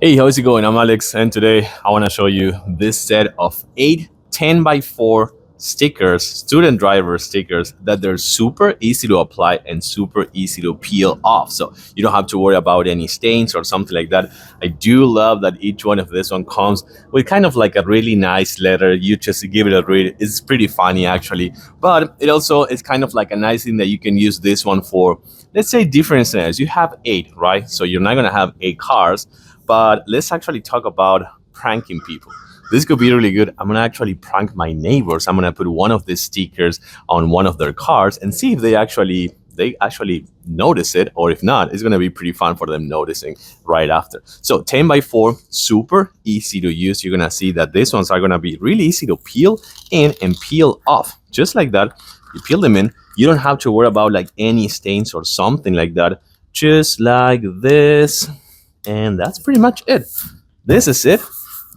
Hey, how's it going? I'm Alex, and today I want to show you this set of 8 10x4 stickers, student driver stickers, that they're super easy to apply and super easy to peel off. So you don't have to worry about any stains or something like that. I do love that each one of this one comes with kind of like a really nice letter. You just give it a read. It's pretty funny actually, but it also is kind of like a nice thing that you can use this one for, let's say, different scenarios. You have 8, right? So you're not going to have 8 cars, but let's actually talk about pranking people. This could be really good. I'm gonna actually prank my neighbors. I'm gonna put one of these stickers on one of their cars and see if they actually notice it, or if not, it's gonna be pretty fun for them noticing right after. So 10x4, super easy to use. You're gonna see that these ones are gonna be really easy to peel in and peel off. Just like that, you peel them in. You don't have to worry about like any stains or something like that. Just like this, and that's pretty much it. This is it.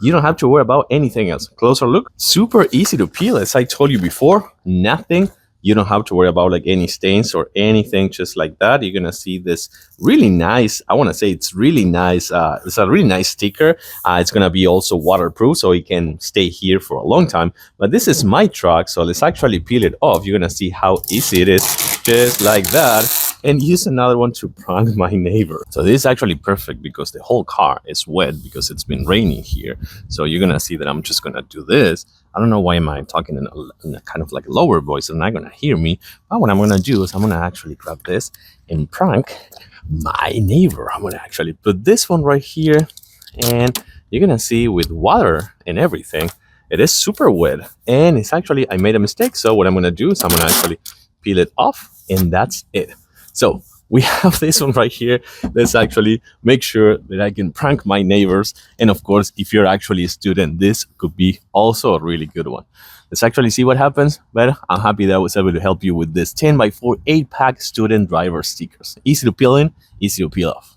You don't have to worry about anything else. Closer look, super easy to peel. As I told you before, nothing. You don't have to worry about like any stains or anything. Just like that, you're gonna see this really nice, I want to say it's really nice, it's a really nice sticker. It's gonna be also waterproof, so it can stay here for a long time. But this is my truck, so let's actually peel it off. You're gonna see how easy it is, just like that. And use another one to prank my neighbor. So this is actually perfect because the whole car is wet because it's been raining here. So you're gonna see that I'm just gonna do this. I don't know why am I talking in a kind of like a lower voice. They're not gonna hear me. But what I'm gonna do is I'm gonna actually grab this and prank my neighbor. I'm gonna actually put this one right here, and you're gonna see with water and everything, it is super wet. And it's actually, I made a mistake. So what I'm gonna do is I'm gonna actually peel it off, and that's it. So we have this one right here. Let's actually make sure that I can prank my neighbors. And of course, if you're actually a student, this could be also a really good one. Let's actually see what happens. But I'm happy that I was able to help you with this 10x4 8-pack student driver stickers. Easy to peel in, easy to peel off.